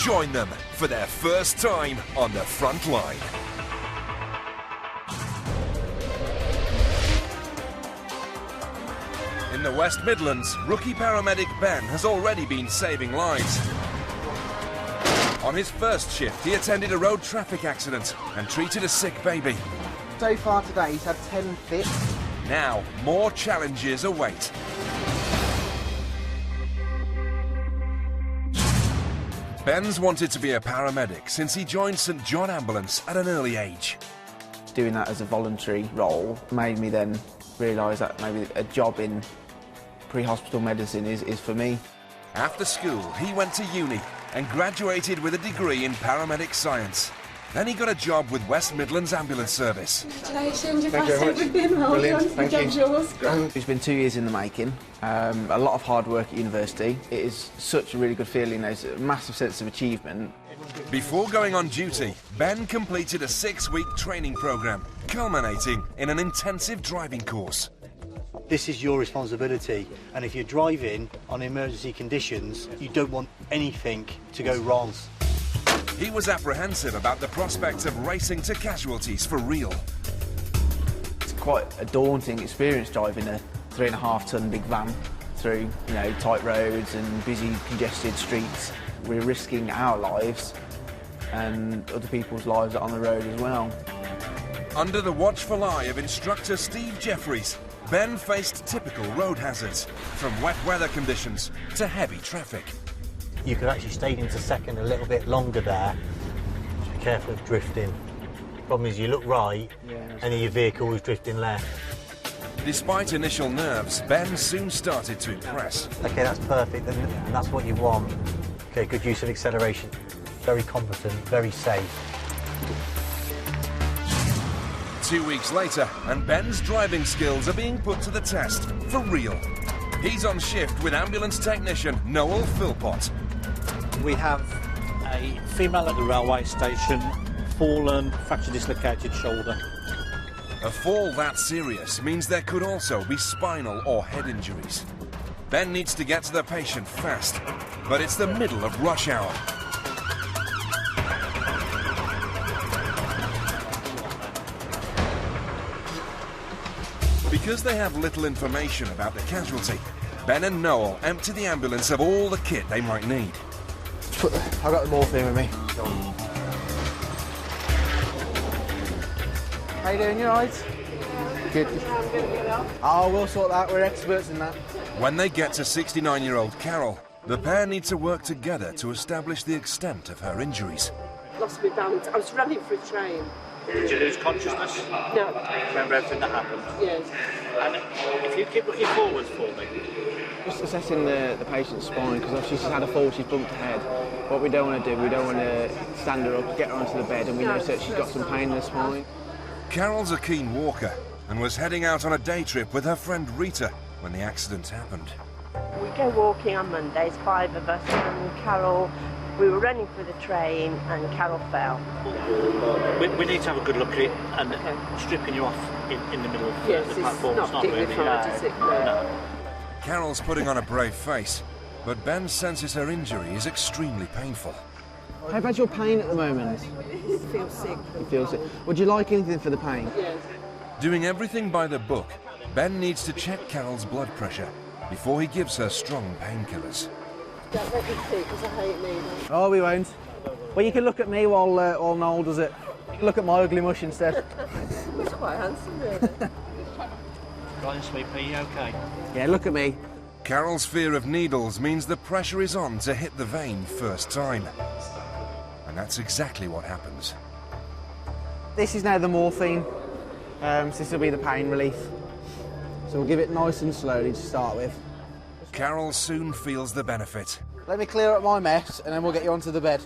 join them for their first time on the front line. In the West Midlands, rookie paramedic Ben has already been saving lives. On his first shift, he attended a road traffic accident and treated a sick baby. So far today, he's had 10 fits. Now, more challenges await. Ben's wanted to be a paramedic since he joined St John Ambulance at an early age. Doing that as a voluntary role made me then realise that maybe a job in pre-hospital medicine is for me. After school, he went to uni and graduated with a degree in paramedic science. Then he got a job with West Midlands Ambulance Service. Congratulations, you've passed everything. Well done, the job's yours. It's been 2 years in the making, a lot of hard work at university. It is such a really good feeling, there's a massive sense of achievement. Before going on duty, Ben completed a 6-week training programme, culminating in an intensive driving course. This is your responsibility, and if you're driving on emergency conditions, you don't want anything to go wrong. He was apprehensive about the prospects of racing to casualties for real. It's quite a daunting experience driving a 3.5-ton big van through, tight roads and busy, congested streets. We're risking our lives and other people's lives on the road as well. Under the watchful eye of instructor Steve Jeffries, Ben faced typical road hazards, from wet weather conditions to heavy traffic. You could actually stay into second a little bit longer there. Just be careful of drifting. Problem is you look right and your vehicle was drifting left. Despite initial nerves, Ben soon started to impress. Okay, that's perfect, and that's what you want. Okay, good use of acceleration. Very competent, very safe. 2 weeks later, and Ben's driving skills are being put to the test, for real. He's on shift with ambulance technician Noel Philpott. We have a female at the railway station, fallen, fracture dislocated shoulder. A fall that serious means there could also be spinal or head injuries. Ben needs to get to the patient fast, but it's the middle of rush hour. Because they have little information about the casualty, Ben and Noel empty the ambulance of all the kit they might need. I've got the morphine with me. How you doing, you alright? Good. Oh, we'll sort that, we're experts in that. When they get to 69-year-old Carol, the pair need to work together to establish the extent of her injuries. Lost my balance. I was running for a train. Did you lose consciousness? No. Remember everything that happened? Yes. And if you keep looking forwards for me. Just assessing the patient's spine, because obviously she's had a fall, she's bumped her head. What we don't want to do, we don't want to stand her up, get her onto the bed, and we know that she's got some pain in the spine. Carol's a keen walker and was heading out on a day trip with her friend Rita when the accident happened. We go walking on Mondays, 5 of us, and Carol, we were running for the train and Carol fell. We need to have a good look at it, and stripping you off in the middle of the platform. It's not dignified, is it? No. Carol's putting on a brave face, but Ben senses her injury is extremely painful. How bad's your pain at the moment? I feel sick. You feel sick. Would you like anything for the pain? Yes. Doing everything by the book, Ben needs to check Carol's blood pressure before he gives her strong painkillers. Don't let me see, because I hate needles. Oh, we won't. Well, you can look at me while Noel does it. Look at my ugly mush instead. He's quite handsome, really. Right and sleep, are you okay? Yeah, look at me. Carol's fear of needles means the pressure is on to hit the vein first time. And that's exactly what happens. This is now the morphine. So this will be the pain relief. So we'll give it nice and slowly to start with. Carol soon feels the benefit. Let me clear up my mess and then we'll get you onto the bed.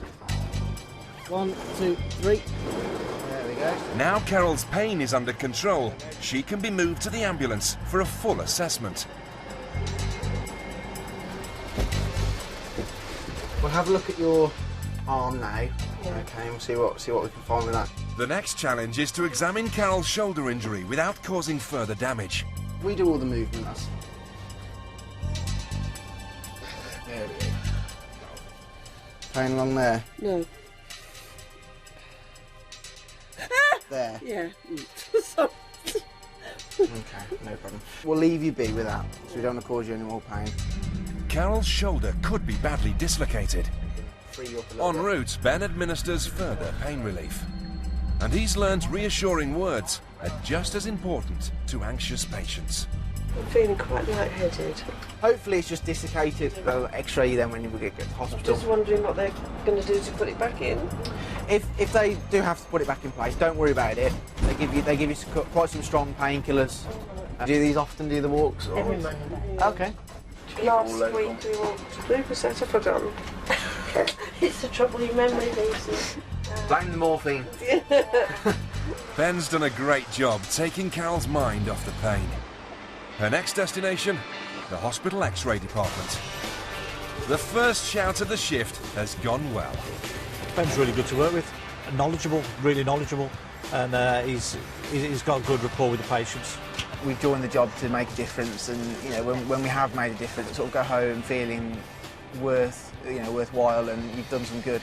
1, 2, 3. There we go. Now Carol's pain is under control, she can be moved to the ambulance for a full assessment. We'll have a look at your arm now. Okay, we'll see what we can find with that. The next challenge is to examine Carol's shoulder injury without causing further damage. We do all the movements. There we go. Pain along there? No. There? Yeah. Sorry. Okay, no problem. We'll leave you be with that, so we don't want to cause you any more pain. Carol's shoulder could be badly dislocated. Free you up a little En bit. route, Ben administers further pain relief. And he's learned reassuring words are just as important to anxious patients. I'm feeling quite lightheaded. Hopefully it's just desiccated. They'll x-ray you then when you get to hospital. Just wondering what they're going to do to put it back in. If they do have to put it back in place, don't worry about it. They give you quite some strong painkillers. Do these often do the walks? Or? Every Monday. Okay. Last week we walked 3%, I've forgotten. It's the trouble your memory leaves you. Blame the morphine. Ben's done a great job taking Carol's mind off the pain. Her next destination, the hospital X-ray department. The first shout of the shift has gone well. Ben's really good to work with, knowledgeable, really knowledgeable, and he's got a good rapport with the patients. We've joined the job to make a difference, and you know when we have made a difference, sort of go home feeling worthwhile, and you've done some good.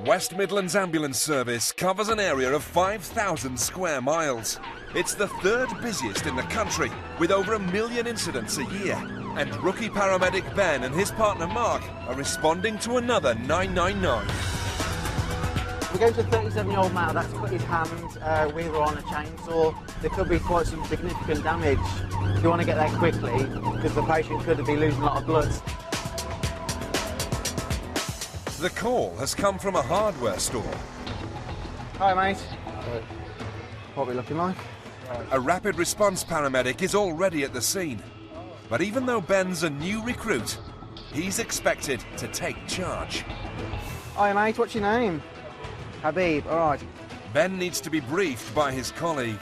West Midlands Ambulance Service covers an area of 5,000 square miles. It's the third busiest in the country, with over 1 million incidents a year. And rookie paramedic Ben and his partner Mark are responding to another 999. We're going to a 37-year-old male that's put his hand with or on a chainsaw. There could be quite some significant damage. You want to get there quickly because the patient could be losing a lot of blood. The call has come from a hardware store. Hi, mate. What are we looking like? A rapid response paramedic is already at the scene. But even though Ben's a new recruit, he's expected to take charge. Hi, mate. What's your name? Habib. All right. Ben needs to be briefed by his colleague.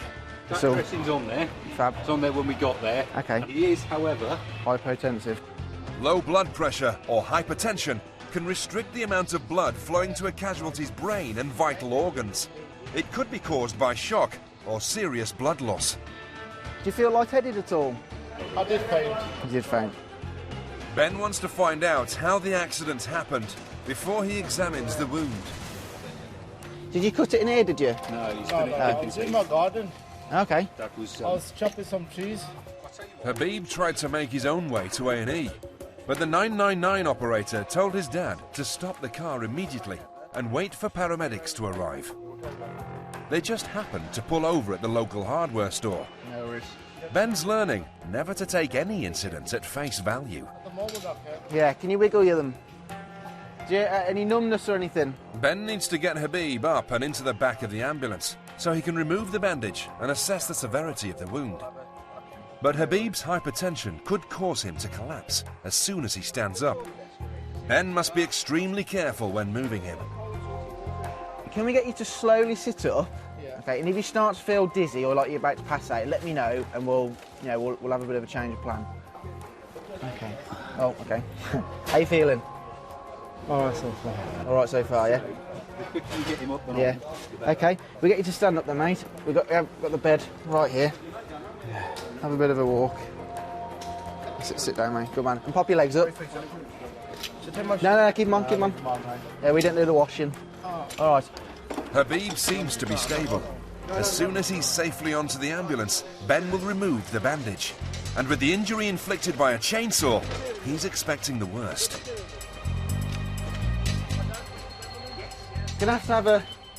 That So- dressing's on there. Fab. It's on there when we got there. Okay. He is, however, Hypotensive. Low blood pressure or hypertension can restrict the amount of blood flowing to a casualty's brain and vital organs. It could be caused by shock or serious blood loss. Do you feel lightheaded at all? I did faint. You did faint. Ben wants to find out how the accident happened before he examines the wound. Did you cut it in here, did you? no, he's No, going no, to it's in my garden. Okay. That was. I was chopping some trees. Habib tried to make his own way to A&E, but the 999 operator told his dad to stop the car immediately and wait for paramedics to arrive. They just happened to pull over at the local hardware store. No worries. Ben's learning never to take any incidents at face value. At the moment, okay. Yeah, can you wiggle them? Do you any numbness or anything? Ben needs to get Habib up and into the back of the ambulance so he can remove the bandage and assess the severity of the wound. But Habib's hypertension could cause him to collapse as soon as he stands up. Ben must be extremely careful when moving him. Can we get you to slowly sit up? Yeah. Okay, and if you start to feel dizzy or like you're about to pass out, let me know and we'll have a bit of a change of plan. Okay. Oh, okay. How you feeling? All right, so far. All right so far, yeah? The quicker you get him up and Yeah. Okay, we get you to stand up then, mate. We've got the bed right here. Have a bit of a walk. Sit down, mate. Good man. And pop your legs up. No, keep them on, keep them on. Yeah, we don't do the washing. All right. Habib seems to be stable. As soon as he's safely onto the ambulance, Ben will remove the bandage. And with the injury inflicted by a chainsaw, he's expecting the worst. Gonna have to have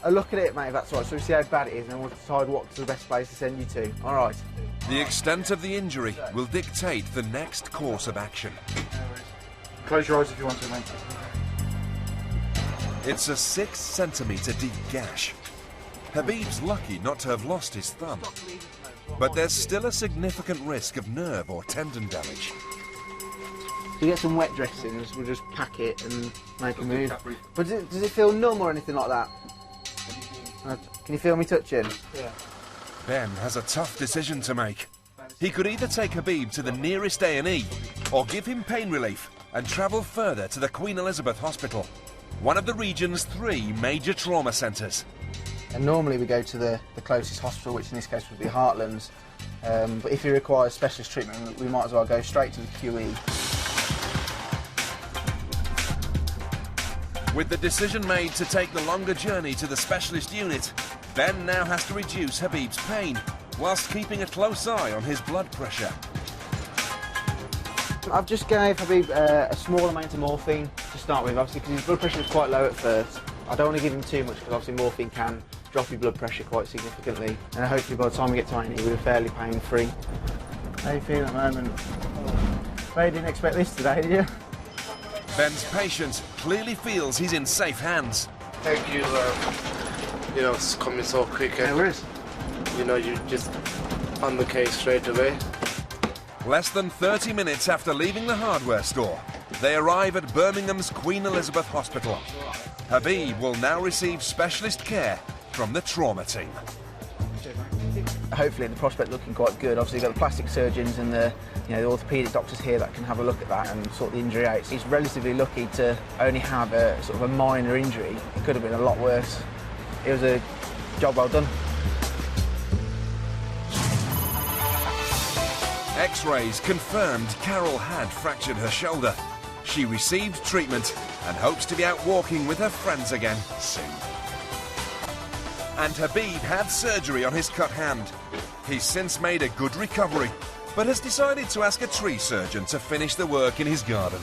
a look at it, mate, if that's all right, so we see how bad it is and then we'll decide what's the best place to send you to. All right. The extent of the injury will dictate the next course of action. Close your eyes if you want to, mate. It's a 6 centimetre deep gash. Habib's lucky not to have lost his thumb. But there's still a significant risk of nerve or tendon damage. We get some wet dressings, we'll just pack it and make a move. But does it feel numb or anything like that? Can you feel me touching? Yeah. Ben has a tough decision to make. He could either take Habib to the nearest A&E or give him pain relief and travel further to the Queen Elizabeth Hospital, one of the region's 3 major trauma centres. And normally we go to the closest hospital, which in this case would be Heartlands. But if he requires specialist treatment, we might as well go straight to the QE. With the decision made to take the longer journey to the specialist unit, Ben now has to reduce Habib's pain, whilst keeping a close eye on his blood pressure. I've just gave Habib a small amount of morphine to start with, obviously, because his blood pressure was quite low at first. I don't want to give him too much, because obviously morphine can drop your blood pressure quite significantly. And hopefully by the time we get to A&E, we're fairly pain-free. How you feeling at the moment? You didn't expect this today, did you? Ben's patient clearly feels he's in safe hands. Thank you, you know, it's coming so quick. Yeah, where is? You know, you're just on the case straight away. Less than 30 minutes after leaving the hardware store, they arrive at Birmingham's Queen Elizabeth Hospital. Habib will now receive specialist care from the trauma team. Hopefully the prospect looking quite good. Obviously you've got the plastic surgeons and the orthopaedic doctors here that can have a look at that and sort the injury out. He's relatively lucky to only have a sort of a minor injury. It could have been a lot worse. It was a job well done. X-rays confirmed Carol had fractured her shoulder. She received treatment and hopes to be out walking with her friends again soon. And Habib had surgery on his cut hand. He's since made a good recovery, but has decided to ask a tree surgeon to finish the work in his garden.